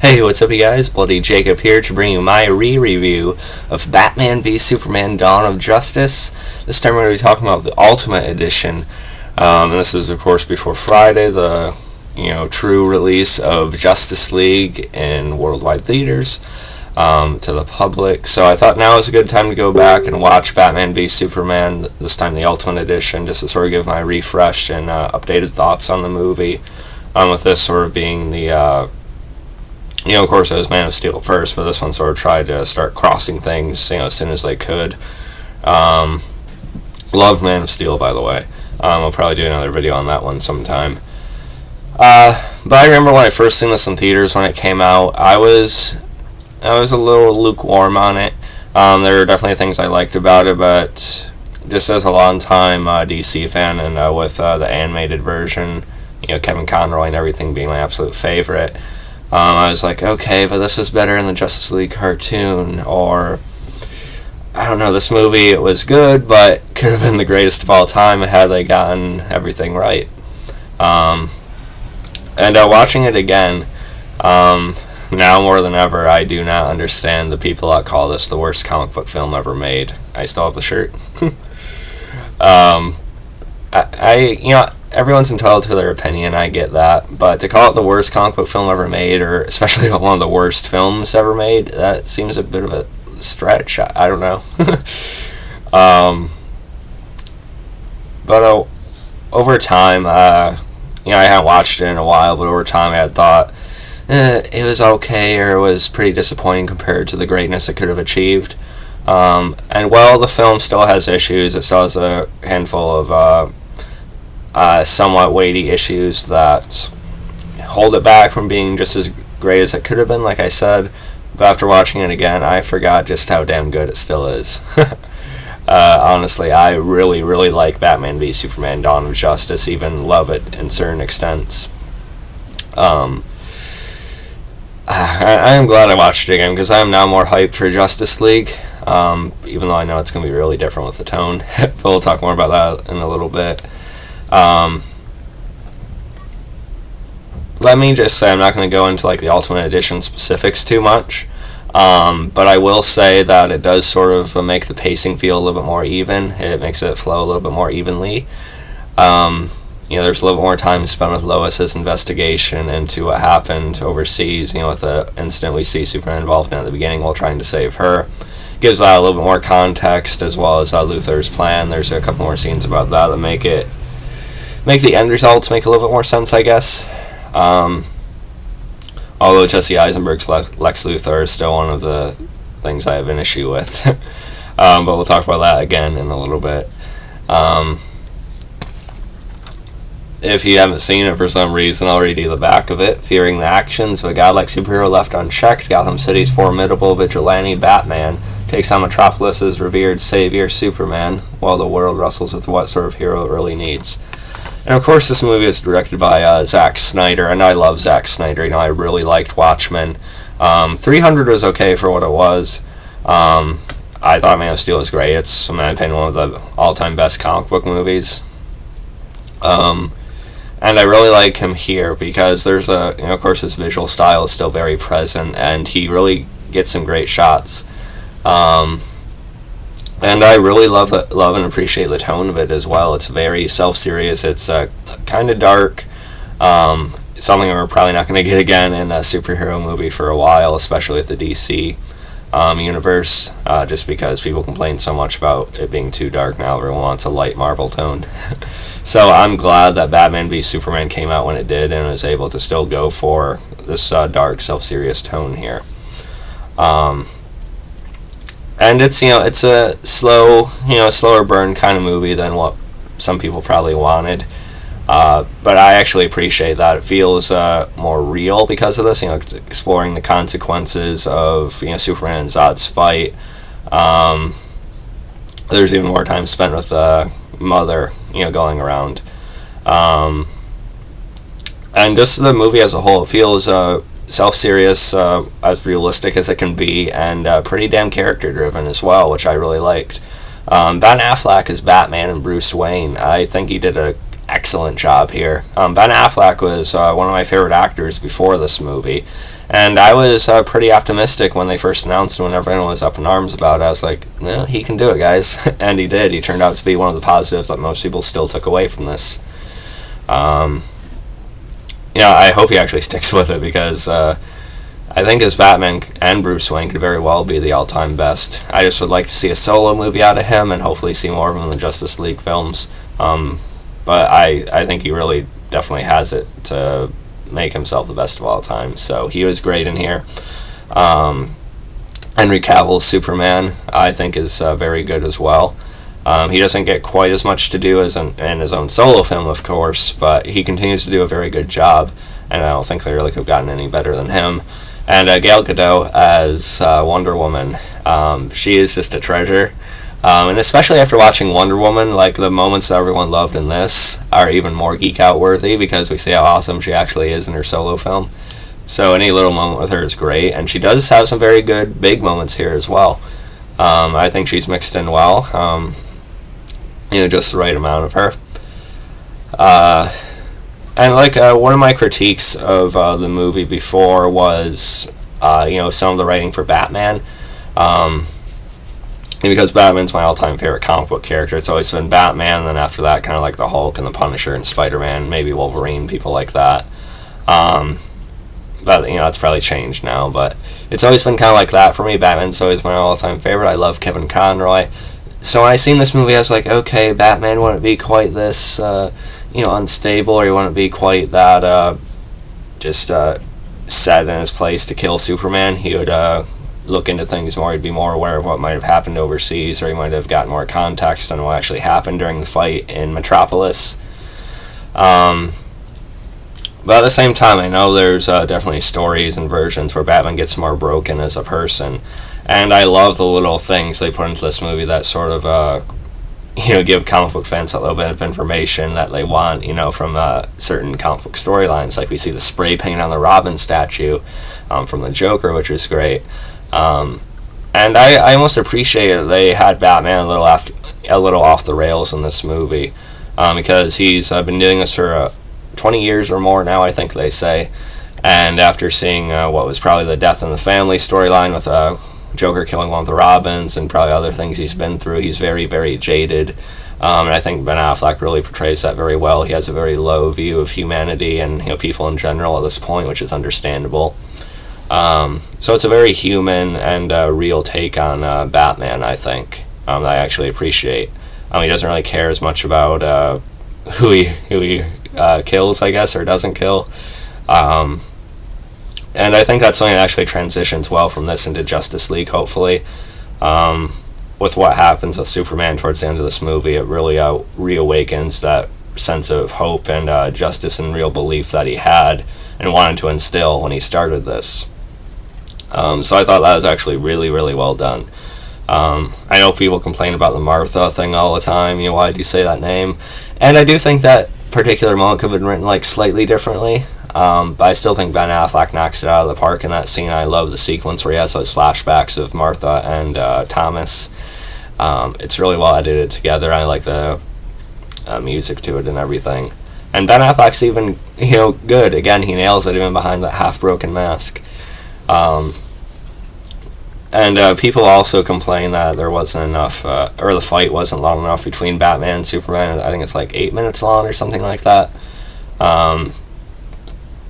Hey, what's up, you guys? Bloody Jacob here to bring you my re-review of Batman v Superman: Dawn of Justice. This time we're going to be talking about the Ultimate Edition. And this is, of course, before Friday, the true release of Justice League in worldwide theaters to the public. So I thought now is a good time to go back and watch Batman v Superman. This time the Ultimate Edition, just to sort of give my refreshed and updated thoughts on the movie. With this sort of being the of course, it was Man of Steel first, but this one sort of tried to start crossing things, as soon as they could. Love Man of Steel, by the way. I'll probably do another video on that one sometime. But I remember when I first seen this in theaters when it came out, I was a little lukewarm on it. There were definitely things I liked about it, but just as a long-time DC fan, and with the animated version, Kevin Conroy and everything being my absolute favorite, I was like, okay, but this is better in the Justice League cartoon, or, I don't know, this movie, it was good, but could have been the greatest of all time had they gotten everything right. And watching it again, now more than ever, I do not understand the people that call this the worst comic book film ever made. I still have the shirt. Everyone's entitled to their opinion, I get that, but to call it the worst comic book film ever made, or especially one of the worst films ever made, that seems a bit of a stretch. I don't know. But over time, I hadn't watched it in a while, but over time I had thought it was okay, or it was pretty disappointing compared to the greatness it could have achieved. And while the film still has issues, it still has a handful of somewhat weighty issues that hold it back from being just as great as it could have been, like I said. But after watching it again, I forgot just how damn good it still is. Honestly, I really, really like Batman v Superman: Dawn of Justice, even love it in certain extents. I am glad I watched it again, because I am now more hyped for Justice League, even though I know it's going to be really different with the tone. But we'll talk more about that in a little bit. Let me just say, I'm not going to go into the Ultimate Edition specifics too much, but I will say that it does sort of make the pacing feel a little bit more even. It makes it flow a little bit more evenly. There's a little bit more time spent with Lois's investigation into what happened overseas, with the incident we see Superman involved in at the beginning while trying to save her. Gives that a little bit more context, as well as Luthor's plan. There's a couple more scenes about that make the end results make a little bit more sense, I guess. Although Jesse Eisenberg's Lex Luthor is still one of the things I have an issue with. But we'll talk about that again in a little bit. If you haven't seen it for some reason, I'll read you the back of it. Fearing the actions of a godlike superhero left unchecked, Gotham City's formidable vigilante Batman takes on Metropolis's revered savior Superman, while the world wrestles with what sort of hero it really needs. And of course, this movie is directed by Zack Snyder, and I love Zack Snyder. I really liked Watchmen. 300 was okay for what it was. I thought Man of Steel was great. It's, in my opinion, one of the all-time best comic book movies. And I really like him here because there's of course, his visual style is still very present, and he really gets some great shots. And I really love and appreciate the tone of it as well. It's very self-serious. It's kind of dark. Something we're probably not going to get again in a superhero movie for a while, especially with the DC universe, just because people complain so much about it being too dark now. Everyone wants a light Marvel tone. So I'm glad that Batman v Superman came out when it did and was able to still go for this dark, self-serious tone here. And it's it's a slower burn kind of movie than what some people probably wanted. But I actually appreciate that. It feels more real because of this. Exploring the consequences of Superman and Zod's fight. There's even more time spent with Mother, going around. And just the movie as a whole, it feels self-serious, as realistic as it can be, and pretty damn character-driven as well, which I really liked. Ben Affleck as Batman and Bruce Wayne. I think he did an excellent job here. Ben Affleck was one of my favorite actors before this movie, and I was pretty optimistic when they first announced it, when everyone was up in arms about it. I was like, well, he can do it, guys. And he did. He turned out to be one of the positives that most people still took away from this. I hope he actually sticks with it, because I think as Batman and Bruce Wayne could very well be the all-time best. I just would like to see a solo movie out of him, and hopefully see more of him in the Justice League films. But I think he really definitely has it to make himself the best of all time. So he was great in here. Henry Cavill's Superman, I think, is very good as well. He doesn't get quite as much to do as in his own solo film, of course, but he continues to do a very good job, and I don't think they really could have gotten any better than him. And Gal Gadot as Wonder Woman, she is just a treasure. And especially after watching Wonder Woman, like, the moments that everyone loved in this are even more geek out worthy, because we see how awesome she actually is in her solo film. So any little moment with her is great, and she does have some very good big moments here as well. I think she's mixed in well. Just the right amount of her. And one of my critiques of the movie before was, some of the writing for Batman. Because Batman's my all-time favorite comic book character. It's always been Batman, and then after that, kind of like the Hulk and the Punisher and Spider-Man, maybe Wolverine, people like that. But it's probably changed now, but it's always been kind of like that for me. Batman's always my all-time favorite. I love Kevin Conroy. So when I seen this movie, I was like, okay, Batman wouldn't be quite this, unstable, or he wouldn't be quite that, set in his place to kill Superman. He would look into things more. He'd be more aware of what might have happened overseas, or he might have gotten more context on what actually happened during the fight in Metropolis. But at the same time, I know there's definitely stories and versions where Batman gets more broken as a person. And I love the little things they put into this movie that sort of, give comic book fans a little bit of information that they want, from certain comic book storylines. Like we see the spray paint on the Robin statue from the Joker, which is great. And I almost appreciate that they had Batman a little off the rails in this movie, because he's been doing this for 20 years or more now, I think they say. And after seeing what was probably the death in the family storyline with Joker killing one of the Robins and probably other things he's been through, he's very, very jaded. And I think Ben Affleck really portrays that very well. He has a very low view of humanity and people in general at this point, which is understandable. So it's a very human and real take on Batman, I think, that I actually appreciate. He doesn't really care as much about who he kills, I guess, or doesn't kill. And I think that's something that actually transitions well from this into Justice League, hopefully. With what happens with Superman towards the end of this movie, it really reawakens that sense of hope and justice and real belief that he had and wanted to instill when he started this. So I thought that was actually really, really well done. I know people complain about the Martha thing all the time. Why did you say that name? And I do think that particular moment could have been written slightly differently. But I still think Ben Affleck knocks it out of the park in that scene. I love the sequence where he has those flashbacks of Martha and Thomas. It's really well edited together. I like the music to it and everything. And Ben Affleck's even, good. Again, he nails it even behind that half-broken mask. And people also complain that there wasn't enough, or the fight wasn't long enough between Batman and Superman. I think it's 8 minutes long or something like that.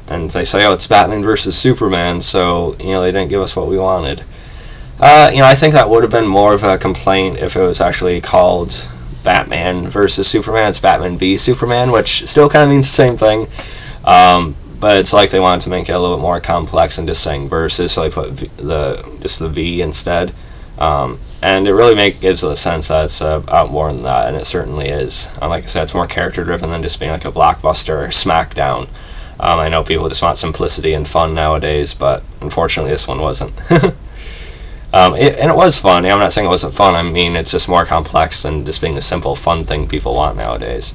And they say, it's Batman versus Superman, so, they didn't give us what we wanted. I think that would have been more of a complaint if it was actually called Batman versus Superman. It's Batman v Superman, which still kind of means the same thing. But it's like they wanted to make it a little bit more complex than just saying versus, so they put just the V instead. And it really gives it a sense that it's out more than that, and it certainly is. Like I said, it's more character-driven than just being a blockbuster or SmackDown. I know people just want simplicity and fun nowadays, but unfortunately this one wasn't. And it was fun. I'm not saying it wasn't fun. I mean, it's just more complex than just being the simple, fun thing people want nowadays.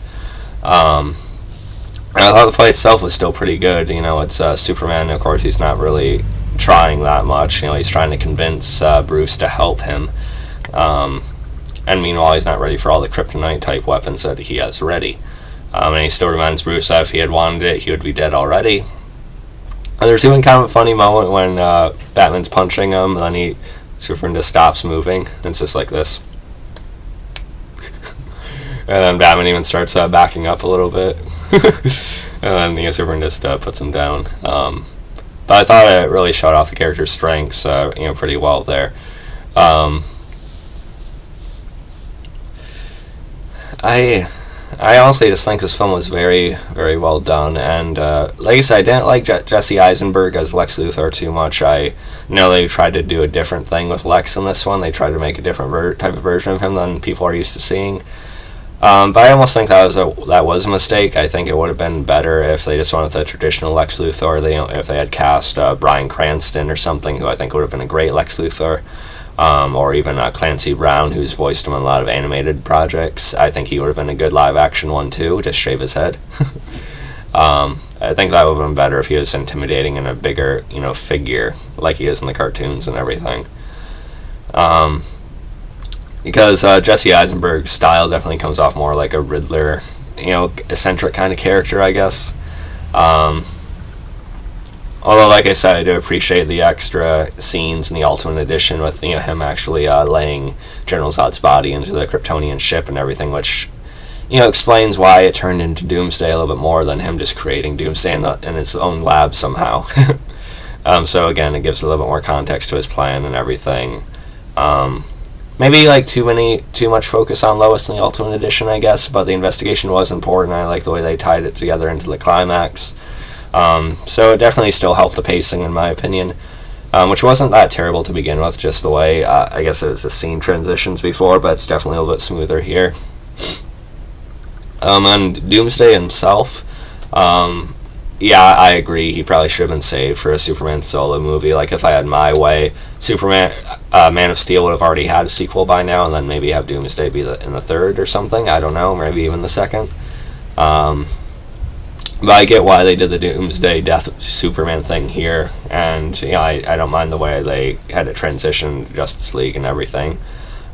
I thought the fight itself was still pretty good. It's Superman. Of course, he's not really trying that much. He's trying to convince Bruce to help him. And meanwhile, he's not ready for all the kryptonite-type weapons that he has ready. And he still reminds Bruce that if he had wanted it, he would be dead already. And there's even kind of a funny moment when Batman's punching him, and then Superman just stops moving. And it's just like this. And then Batman even starts backing up a little bit. And then Superman just puts him down. But I thought it really showed off the character's strengths pretty well there. I honestly just think this film was very, very well done, and like I said, I didn't like Jesse Eisenberg as Lex Luthor too much. I know they tried to do a different thing with Lex in this one. They tried to make a different type of version of him than people are used to seeing. But I almost think that was a mistake. I think it would have been better if they just went with the traditional Lex Luthor. If they had cast Bryan Cranston or something, who I think would have been a great Lex Luthor. Or even Clancy Brown, who's voiced him in a lot of animated projects. I think he would have been a good live-action one, too, just shave his head. I think that would have been better if he was intimidating and a bigger, figure, like he is in the cartoons and everything. Because Jesse Eisenberg's style definitely comes off more like a Riddler, eccentric kind of character, I guess. Although, like I said, I do appreciate the extra scenes in the Ultimate Edition with him actually laying General Zod's body into the Kryptonian ship and everything, which explains why it turned into Doomsday a little bit more than him just creating Doomsday in his own lab somehow. So again, it gives a little bit more context to his plan and everything. Maybe too much focus on Lois in the Ultimate Edition, I guess, but the investigation was important. I like the way they tied it together into the climax. So it definitely still helped the pacing, in my opinion, which wasn't that terrible to begin with, just the way, I guess it was the scene transitions before, but it's definitely a little bit smoother here. And Doomsday himself, I agree, he probably should have been saved for a Superman solo movie. Like, if I had my way, Superman, Man of Steel would have already had a sequel by now, and then maybe have Doomsday be in the third or something, I don't know, maybe even the second. But I get why they did the Doomsday Death Superman thing here, and I don't mind the way they had it transition Justice League and everything.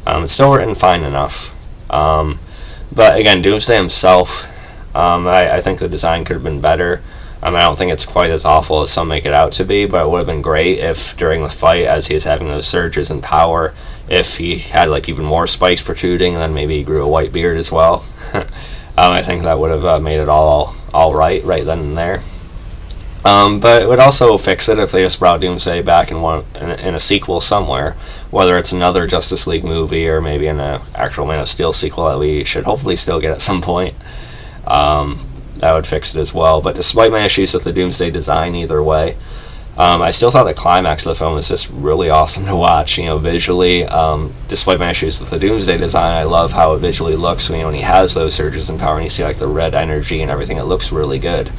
It's still written fine enough. But again, Doomsday himself, I think the design could have been better. I don't think it's quite as awful as some make it out to be, but it would have been great if during the fight, as he was having those surges in power, if he had even more spikes protruding, and then maybe he grew a white beard as well. I think that would have made it all right then and there. But it would also fix it if they just brought Doomsday back in a sequel somewhere, whether it's another Justice League movie or maybe in an actual Man of Steel sequel that we should hopefully still get at some point. That would fix it as well. But despite my issues with the Doomsday design either way, I still thought the climax of the film was just really awesome to watch, visually. Despite my issues with the Doomsday design, I love how it visually looks when he has those surges in power and you see the red energy and everything. It looks really good.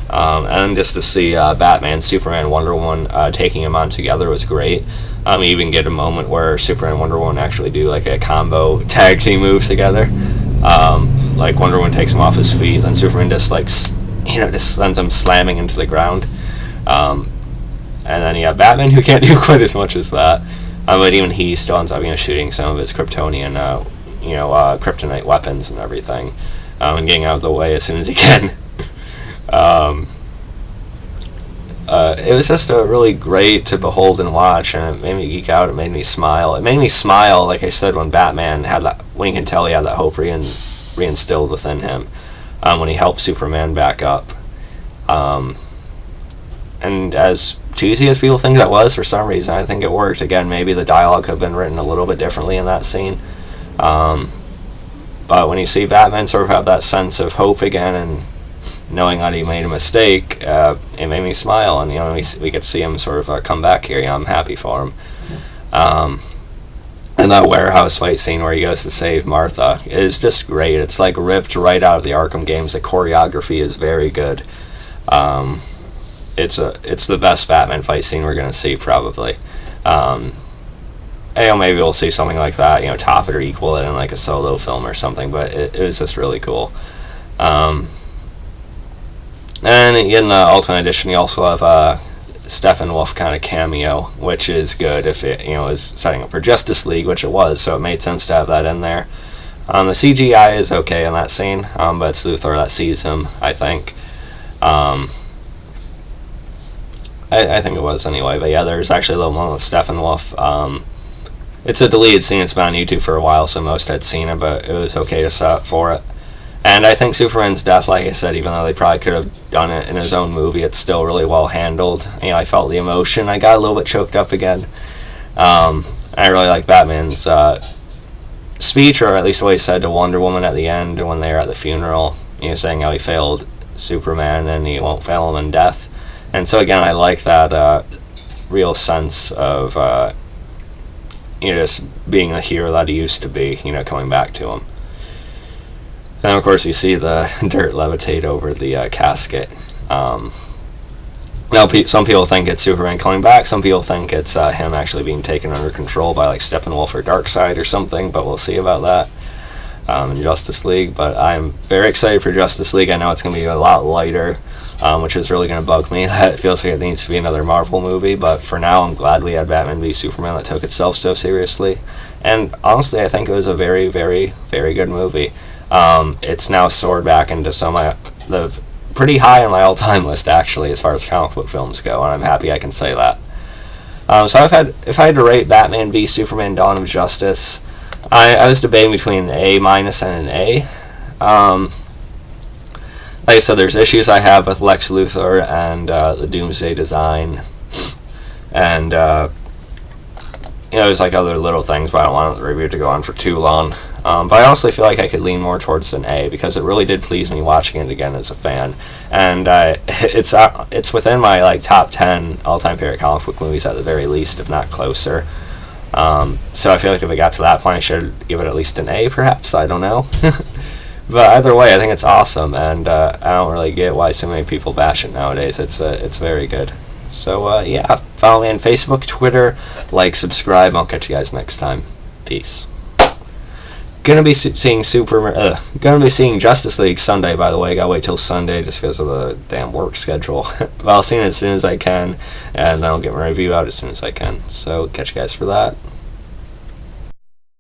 And just to see Batman, Superman, Wonder Woman taking him on together was great. You even get a moment where Superman and Wonder Woman actually do a combo tag team move together. Wonder Woman takes him off his feet, and Superman just just sends him slamming into the ground. And then you have Batman, who can't do quite as much as that. But even he still ends up shooting some of his Kryptonian, kryptonite weapons and everything, and getting out of the way as soon as he can. It was just really great to behold and watch, and it made me geek out. It made me smile. It made me smile, like I said, when Batman had that, when you can tell he had that hope reinstilled within him, when he helped Superman back up. And as cheesy as people think that was, for some reason, I think it worked. Again, maybe the dialogue could have been written a little bit differently in that scene. But when you see Batman sort of have that sense of hope again and knowing that he made a mistake, it made me smile. And, we get to see him sort of come back here. I'm happy for him. And that warehouse fight scene where he goes to save Martha is just great. It's ripped right out of the Arkham games. The choreography is very good. It's the best Batman fight scene we're gonna see probably. Maybe we'll see something like that, top it or equal it in a solo film or something. But it was just really cool. And in the Ultimate Edition, you also have Steppenwolf kind of cameo, which is good if it is setting up for Justice League, which it was. So it made sense to have that in there. The CGI is okay in that scene, but it's Luthor that sees him, I think. I think it was anyway, but yeah, there's actually a little moment with Steppenwolf. It's a deleted scene, it's been on YouTube for a while, so most had seen it, but it was okay to set up for it. And I think Superman's death, like I said, even though they probably could have done it in his own movie, it's still really well handled. I felt the emotion. I got a little bit choked up again. I really like Batman's speech, or at least what he said to Wonder Woman at the end when they were at the funeral, saying how he failed Superman and he won't fail him in death. And so again, I like that real sense of just being the hero that he used to be, coming back to him. And of course you see the dirt levitate over the casket. Now, some people think it's Superman coming back. Some people think it's him actually being taken under control by like Steppenwolf or Darkseid or something. But we'll see about that in Justice League. But I'm very excited for Justice League. I know it's going to be a lot lighter, which is really going to bug me. That it feels like it needs to be another Marvel movie. But for now, I'm glad we had Batman v Superman that took itself so seriously. And honestly, I think it was a very, very, very good movie. It's now soared back into the pretty high on my all-time list, actually, as far as comic book films go, and I'm happy I can say that. So if I had to rate Batman v Superman: Dawn of Justice, I was debating between an A- and an A. Like I said, there's issues I have with Lex Luthor and the Doomsday design, and there's like other little things, but I don't want the review to go on for too long. But I honestly feel like I could lean more towards an A, because it really did please me watching it again as a fan, and it's within my like top 10 all-time favorite comic book movies at the very least, if not closer. So I feel like if it got to that point, I should give it at least an A, perhaps. I don't know. But either way, I think it's awesome, and I don't really get why so many people bash it nowadays. It's very good. So yeah, follow me on Facebook, Twitter, like, subscribe. I'll catch you guys next time. Peace. Gonna be seeing Justice League Sunday, by the way. Gotta wait till Sunday just because of the damn work schedule. But I'll see it as soon as I can, and then I'll get my review out as soon as I can. So catch you guys for that.